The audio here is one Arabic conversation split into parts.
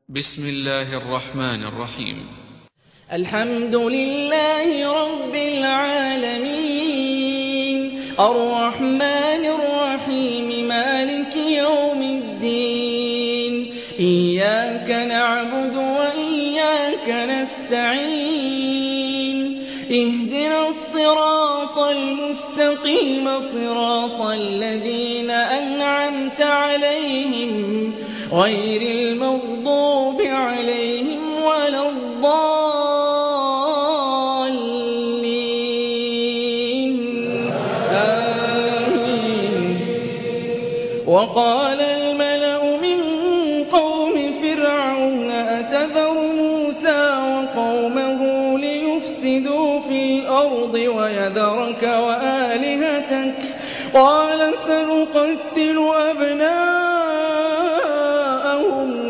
بسم الله الرحمن الرحيم. الحمد لله رب العالمين الرحمن الرحيم مالك يوم الدين إياك نعبد وإياك نستعين اهدنا الصراط المستقيم صراط الذين أنعمت عليهم غير المغضوب عليهم ولا الضالين آمين. وقال الملأ من قوم فرعون أتذر موسى وقومه ليفسدوا في الأرض ويذرك وآلهتك قال سنقتل أبناءهم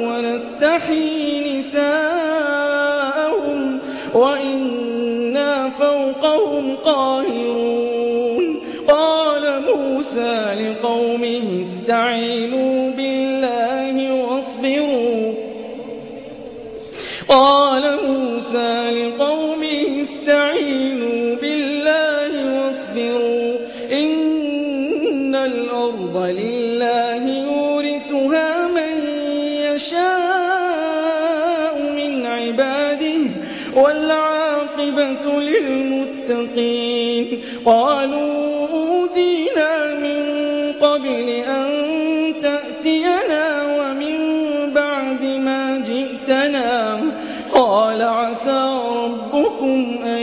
ونستحيي نساءهم وإنا فوقهم قاهرون. قال موسى لقومه استعينوا بالله واصبروا إن الأرض لله يورثها من يشاء من عباده والعاقبة للمتقين. قالوا أوذينا من قبل أن تأتينا ومن بعد ما جئتنا قال عسى ربكم أن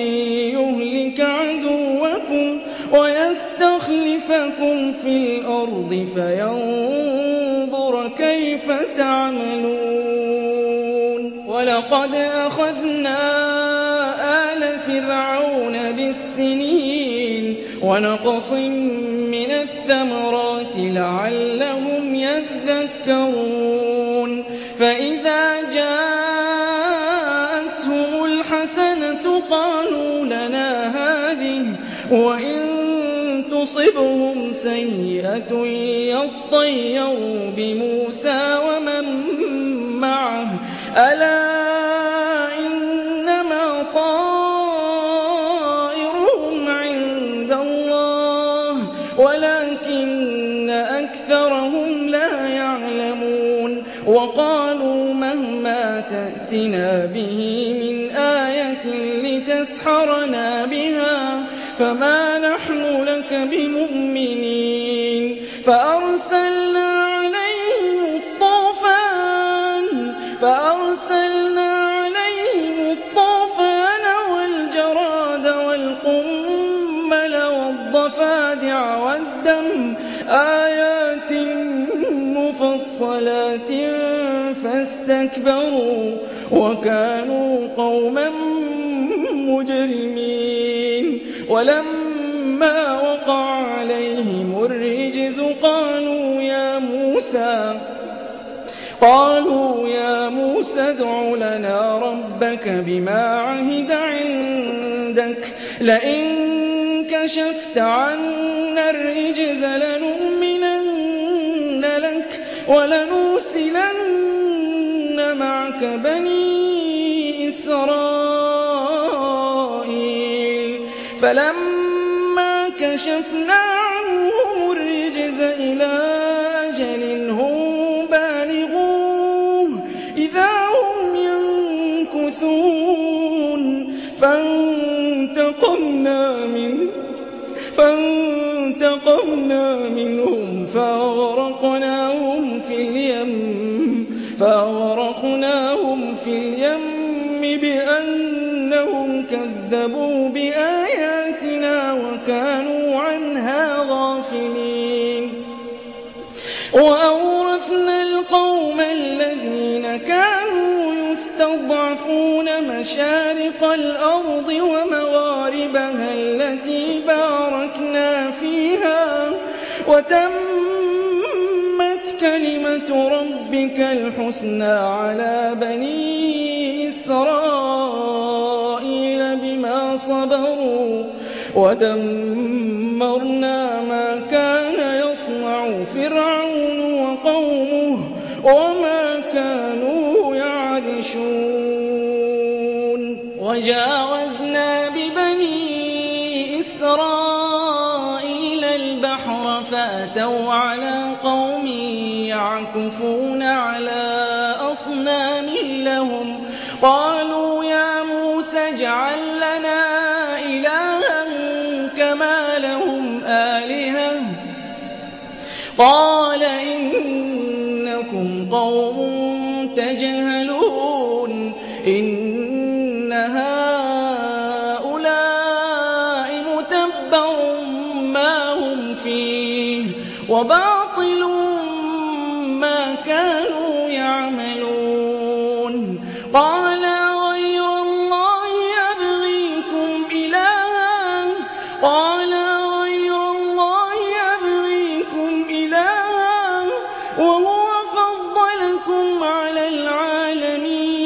يهلك عدوكم ويستخلفكم في الأرض فينظر كيف تعملون. ولقد أخذنا آل فرعون بالسنين ونقص من الثمرات لعلهم يذكرون. فإذا جاءتهم الحسنة قالوا لنا هذه وإن تصبهم سيئة يطيروا بموسى ومن معه ألا إنما طائرهم عند الله ولكن أكثرهم لا يعلمون. وقالوا مهما تأتنا به من آية لتسحرنا بها فما نحن لك بمؤمنين. فأرسلنا عليهم الطوفان والجراد والقمل والضفادع والدم آيات مفصلات فاستكبروا وكانوا قوما مجرمين. ولما وقع عليهم الرجز قالوا يا موسى ادع لنا ربك بما عهد عندك لئن كشفت عنا الرجز لنؤمنن لك ولنرسلن معك بني إسرائيل. فلما كشفنا عنهم الرجز إلى أجل هم بالغوه إذا هم ينكثون. فانتقمنا منهم فأغرقناهم في اليم بأنهم كذبوا بآياتنا وكانوا عنها غافلين. وأورثنا القوم الذين كانوا يستضعفون مشارق الأرض ومغاربها التي باركنا فيها وتمت كلمة ربك الحسنى على بني إسرائيل بما صبروا ودمرنا ما كان يصنع فرعون وقومه وما كانوا يعلمون. وجاوزنا ببني إسرائيل البحر فأتوا على قوم يعكفون على أصنام لهم قالوا يا موسى اجعل لنا إلها كما لهم آلهة قال إنكم قوم تجهلون إن هؤلاء متبر ما هم فيه وباطل ما كانوا يعملون قال غير الله أبغيكم إلها وهو فضلكم على العالمين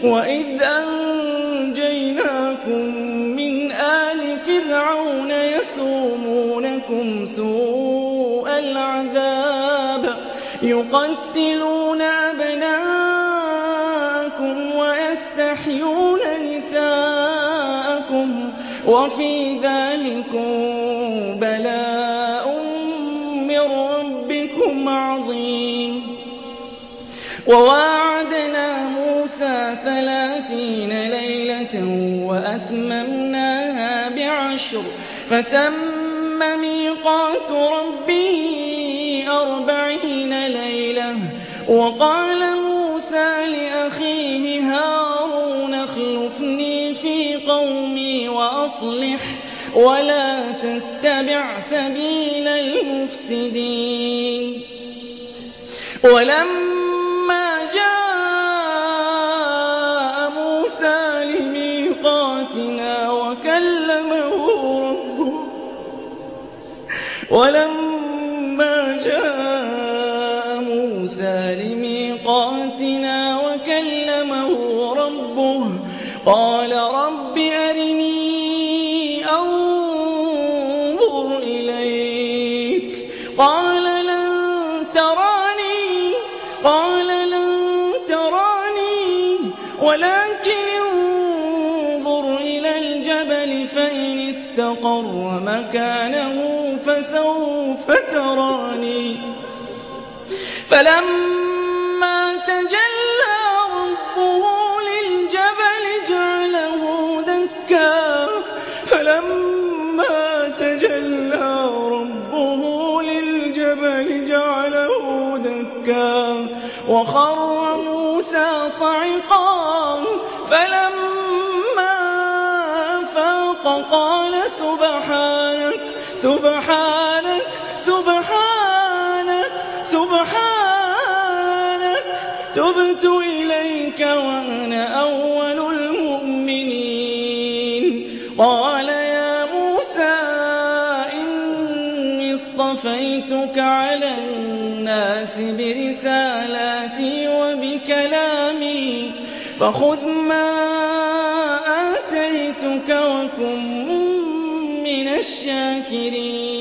وإذ أنجيناكم من آل فرعون يسومونكم سوء العذاب يقتلون أبناءكم ويستحيون نساءكم وفي ذلكم بلاء من ربكم عظيم وواعدنا موسى 30 ليلة وأتممناها ب10 فتم ميقات ربي 40 ليلة وقال موسى لأخيه هارون اخلفني في قومي وأصلح ولا تتبع سبيل المفسدين ولما جاء موسى لميقاتنا وكلمه ربه قال رب أرني أنظر إليك قال لن تراني ولكن انظر إلى الجبل فإن استقر مكانه فسوف تراني فلما تجلى ربه للجبل جعله دكا وخر موسى صعقا فلما أفاق قال سبحانك تبت إليك وأنا أول المؤمنين قال يا موسى إني اصطفيتك على الناس برسالاتي وبكلامي فخذ ما آتيتك وكن من الشاكرين